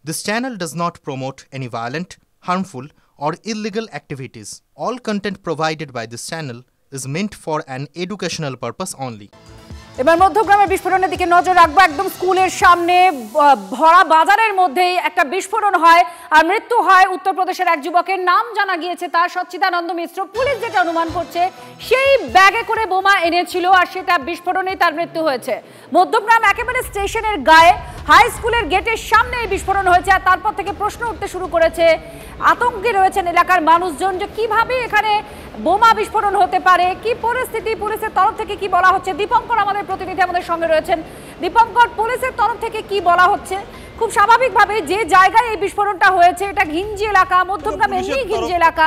This channel does not promote any violent, harmful, or illegal activities. All content provided by this channel is meant for an educational purpose only. এবার মধ্যগ্রামের বিস্ফোরণের দিকে নজর রাখবো। একদম স্কুলের সামনে ভরা বাজারের মধ্যেই একটা বিস্ফোরণ হয় আর মৃত্যু হয় উত্তরপ্রদেশের এক যুবকের। নাম জানা গিয়েছে তার সচ্চিদানন্দ মিশ্র। পুলিশ যেটা অনুমান করছে সেই ব্যাগে করে বোমা এনেছিল আর সেটা বিস্ফোরণেই তার মৃত্যু হয়েছে। মধ্যগ্রাম একেবারে স্টেশনের গায়ে হাই স্কুলের গেটের সামনে এই বিস্ফোরণ হয়েছে আর তারপর থেকে প্রশ্ন উঠতে শুরু করেছে। আতঙ্কে রয়েছেন এলাকার মানুষজন যে কিভাবে এখানে বোমা বিস্ফোরণ হতে পারে, কি পরিস্থিতি, পুলিশের তরফ থেকে কি বলা হচ্ছে। দীপঙ্কর আমাদের প্রতিনিধি আমাদের সঙ্গে রয়েছেন। দীপঙ্কর, পুলিশের তরফ থেকে কি বলা হচ্ছে? খুব স্বাভাবিকভাবে যে জায়গায় এই বিস্ফোরণটা হয়েছে এটা ঘিঞ্জি এলাকা, মধ্যগ্রাম এমনি ঘিঞ্জি এলাকা,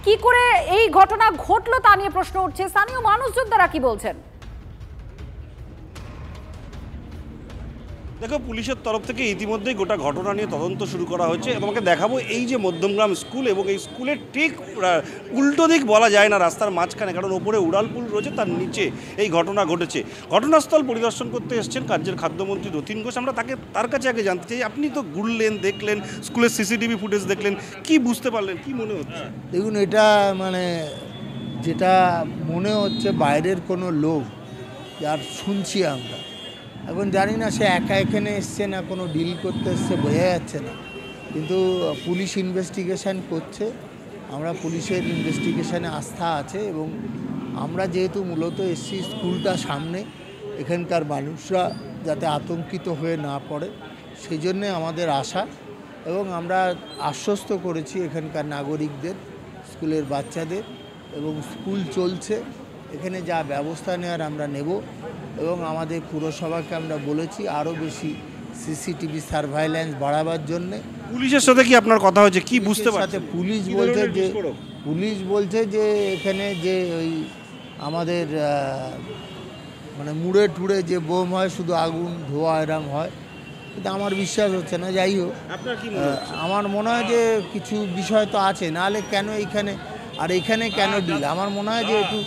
কি করে এই ঘটনা ঘটলো তা নিয়ে প্রশ্ন উঠছে। স্থানীয় মানুষজন তারা কি বলছেন? দেখো, পুলিশের তরফ থেকে ইতিমধ্যেই গোটা ঘটনা নিয়ে তদন্ত শুরু করা হয়েছে। তোমাকে দেখাবো এই যে মধ্যমগ্রাম স্কুল এবং এই স্কুলের ঠিক উল্টো দিক বলা যায় না, রাস্তার মাঝখানে, কারণ ওপরে উড়ালপুল রয়েছে, তার নিচে এই ঘটনা ঘটেছে। ঘটনাস্থল পরিদর্শন করতে এসেছেন রাজ্যের খাদ্যমন্ত্রী রতিন ঘোষ। আমরা তার কাছে আগে জানতে চাই, আপনি তো ঘুরলেন, দেখলেন স্কুলের সিসিটিভি ফুটেজ দেখলেন, কি বুঝতে পারলেন, কি মনে হচ্ছে? দেখুন, এটা যেটা মনে হচ্ছে বাইরের কোনো লোক, যার শুনছি আমরা, এখন জানি না সে একা এখানে এসছে না কোনো ডিল করতে এসছে, বোঝা যাচ্ছে না। কিন্তু পুলিশ ইনভেস্টিগেশন করছে, আমরা পুলিশের ইনভেস্টিগেশনে আস্থা আছে এবং আমরা যেহেতু মূলত এসছি স্কুলটা সামনে, এখানকার মানুষরা যাতে আতঙ্কিত হয়ে না পড়ে সেই জন্যে আমাদের আশা, এবং আমরা আশ্বস্ত করেছি এখানকার নাগরিকদের, স্কুলের বাচ্চাদের, এবং স্কুল চলছে, এখানে যা ব্যবস্থা নেওয়ার আমরা নেব। এবং আমাদের পুরসভাকে আমরা বলেছি আরও বেশি সিসিটিভি সার্ভাইল্যান্স বাড়াবার জন্যে। পুলিশের সাথে কি আপনার কথা হয়েছে, কি বুঝতে পারছেন? পুলিশ বলছে যে এখানে যে ওই আমাদের মুড়ে টুড়ে যে বোম হয়, শুধু আগুন ধোয়া এরম হয়, কিন্তু আমার বিশ্বাস হচ্ছে না। যাই হোক, আমার মনে হয় যে কিছু বিষয় তো আছে, নাহলে কেন এইখানে, আর এখানে কেন ডিল? আমার মনে হয় যে একটু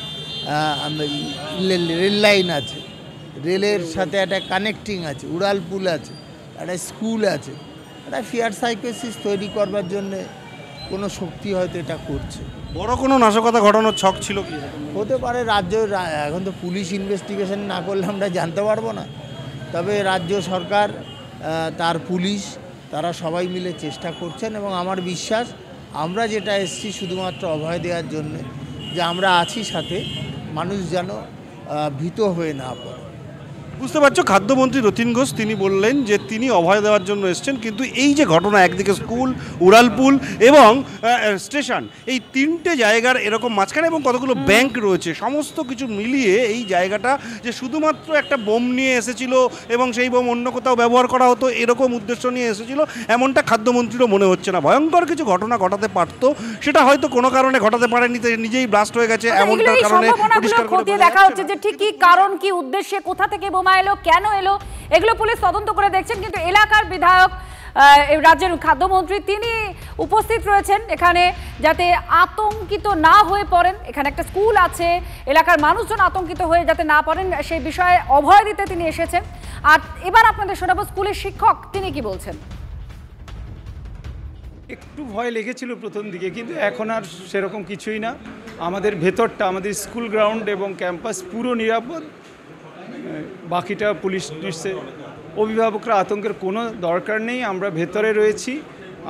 রেল লাইন আছে, রেলের সাথে একটা কানেক্টিং আছে, উড়ালপুল আছে, একটা স্কুল আছে, একটা ফিয়ার সাইকোসিস তৈরি করবার জন্যে কোনো শক্তি হয়তো এটা করছে। বড় কোনো নাশকতা ঘটানোর ছক ছিল কি? হতে পারে। এখন তো পুলিশ ইনভেস্টিগেশন না করলে আমরা জানতে পারবো না। তবে রাজ্য সরকার, তার পুলিশ, তারা সবাই মিলে চেষ্টা করছেন এবং আমার বিশ্বাস আমরা যেটা এসেছি শুধুমাত্র অভয় দেওয়ার জন্যে, যে আমরা আছি সাথে, মানুষ যেন ভীত হয়ে না পড়ে। বুঝতে পারছো, খাদ্যমন্ত্রী রতিন ঘোষ তিনি বললেন যে তিনি অভয় দেওয়ার জন্য এসছেন, কিন্তু এই যে ঘটনা, একদিকে স্কুল, উড়ালপুল এবং স্টেশন, এই তিনটে জায়গার এরকম মাঝখানে এবং কতগুলো ব্যাংক রয়েছে, সমস্ত কিছু মিলিয়ে এই জায়গাটা যে শুধুমাত্র একটা বোম নিয়ে এসেছিল এবং সেই বোম অন্য কোথাও ব্যবহার করা হতো এরকম উদ্দেশ্য নিয়ে এসেছিল, এমনটা খাদ্যমন্ত্রীরও মনে হচ্ছে না। ভয়ঙ্কর কিছু ঘটনা ঘটাতে পারতো, সেটা হয়তো কোনো কারণে ঘটাতে পারেনি, নিজেই ব্লাস্ট হয়ে গেছে, এমনটার কারণে পরিষ্কার করে দেখা হচ্ছে যে ঠিক কি কারণ, কি উদ্দেশ্যে, কোথা থেকে বোমা এলো, কেন এলো, এগুলো পুলিশ তদন্ত করে দেখছেন। কিন্তু এলাকার বিধায়ক, রাজ্যের খাদ্যমন্ত্রী, তিনি উপস্থিত রয়েছেন এখানে যাতে আতঙ্কিত না হয়ে পড়েন। এখানে একটা স্কুল আছে, এলাকার মানুষজন আতঙ্কিত হয়ে যাতে না পড়েন সেই বিষয়ে অভয় দিতে তিনি এসেছেন। আর এবার আপনাদের শোনাবো স্কুলের শিক্ষক, তিনি কি বলছেন। একটু ভয় লেগেছিল প্রথম দিকে, কিন্তু এখন আর সেরকম কিছুই না। আমাদের ভেতরটা, আমাদের স্কুল গ্রাউন্ড এবং ক্যাম্পাস পুরো নিরাপদ। বাকিটা পুলিশ নিশ্চয়, অভিভাবকরা আতঙ্কের কোনো দরকার নেই, আমরা ভেতরে রয়েছি,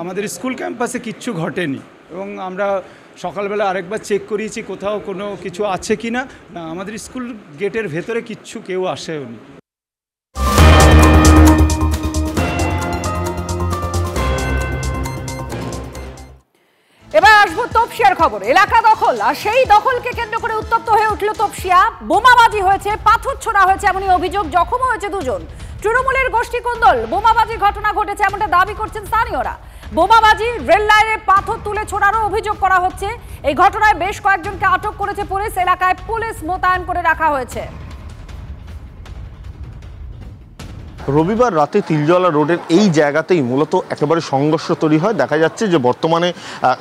আমাদের স্কুল ক্যাম্পাসে কিচ্ছু ঘটেনি এবং আমরা সকালবেলা আরেকবার চেক করিয়েছি কোথাও কোনো কিছু আছে কি না। আমাদের স্কুল গেটের ভেতরে কিচ্ছু কেউ আসেনি। এবার আসবো তপসিয়ার খবর। এলাকা দখল, আর সেই দখলকে কেন্দ্র করে উত্তপ্ত হয়ে উঠল তপসিয়া। বোমাবাজি হয়েছে, পাথর ছোড়া হয়েছে এমনই অভিযোগ, জখম হয়েছে দুজন। তৃণমূলের গোষ্ঠীকন্দল, বোমাবাজি ঘটনা ঘটেছে এমনটা দাবি করছেন স্থানীয়রা। বোমাবাজি, রেল লাইনের পাথর তুলে ছোড়ারও অভিযোগ করা হচ্ছে। এই ঘটনায় বেশ কয়েকজনকে আটক করেছে পুলিশ, এলাকায় পুলিশ মোতায়েন করে রাখা হয়েছে। রবিবার রাতে তিলজলা রোডের এই জায়গাতেই মূলত একেবারে সংঘর্ষ তৈরি হয়। দেখা যাচ্ছে যে বর্তমানে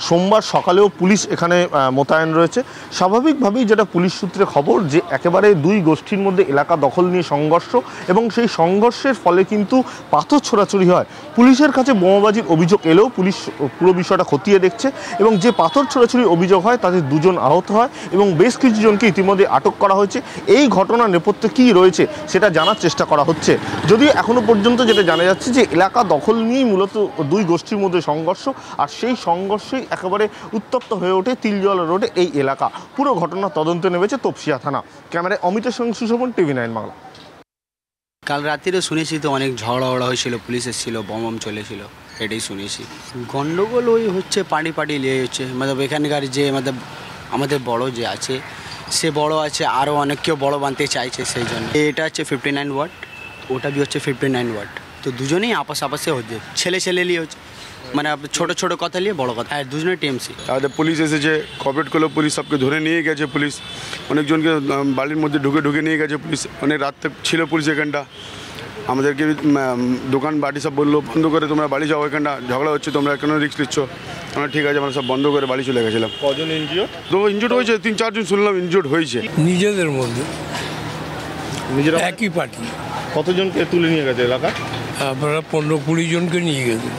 সোমবার সকালেও পুলিশ এখানে মোতায়েন রয়েছে। স্বাভাবিকভাবেই যেটা পুলিশ সূত্রে খবর যে একেবারে দুই গোষ্ঠীর মধ্যে এলাকা দখল নিয়ে সংঘর্ষ, এবং সেই সংঘর্ষের ফলে কিন্তু পাথর ছোড়াছুড়ি হয়। পুলিশের কাছে বোমাবাজির অভিযোগ এলেও পুলিশ পুরো বিষয়টা খতিয়ে দেখছে, এবং যে পাথর ছোড়াছুড়ির অভিযোগ হয় তাতে 2 জন আহত হয় এবং বেশ কিছু জনকে ইতিমধ্যে আটক করা হয়েছে। এই ঘটনার নেপথ্যে কী রয়েছে সেটা জানার চেষ্টা করা হচ্ছে। যদিও এখনো পর্যন্ত যেটা জানা যাচ্ছে যে এলাকা দখল নিয়েই মূলত দুই গোষ্ঠীর মধ্যে সংঘর্ষ, আর সেই সংঘর্ষেই একেবারে উত্তপ্ত হয়ে ওঠে তিলজলা রোডে এই এলাকা। পুরো ঘটনা তদন্তে নেমেছে তপসিয়া থানা। ক্যামেরায় অমিতের সঙ্গে সুশোভন, TV9 বাংলা। কাল রাত্রিরে শুনেছি তো অনেক ঝগড়া হয়েছিল, পুলিশ এসেছিল, বম চলেছিল, এটাই শুনেছি। গন্ডগোল ওই হচ্ছে পার্টি নিয়ে হচ্ছে, এখানকার যে আমাদের বড় যে আছে সে বড় আছে, আরও অনেক কেউ বড় বানতে চাইছে, সেই জন্য। এটা হচ্ছে 59 ওয়ার্ড, ওটা বি হচ্ছে 59 ওয়ার্ড, তো দুজনেই আপসে হচ্ছে, ছেলে নিয়ে হচ্ছে, মানে ছোট কথা নিয়ে বড় কথা, আর দুজনে টিএমসি। পুলিশ এসেছে, কপারেট করলো পুলিশ, সবকে ধরে নিয়ে গেছে পুলিশ, অনেকজনকে বাড়ির মধ্যে ঢুকে নিয়ে গেছে পুলিশ, অনেক রাত ছিল পুলিশ এখানটা। আমাদেরকে দোকান বাড়ি সব বললো বন্ধ করে তোমরা বাড়ি যাও, এখানটা ঝগড়া হচ্ছে, তোমরা কেন রিস্ক নিচ্ছ? আমরা ঠিক আছে, আমরা সব বন্ধ করে বাড়ি চলে গেছিলাম। কজন ইনজিওর্ড? তো ইনজিওর্ড হয়েছে 3-4 জন শুনলাম ইনজিওর্ড হয়েছে। নিজেদের মধ্যে নিজেরা একই পার্টি। কতজনকে তুলে নিয়ে গেছে এলাকা? আপনারা 15-20 জনকে নিয়ে গেছে।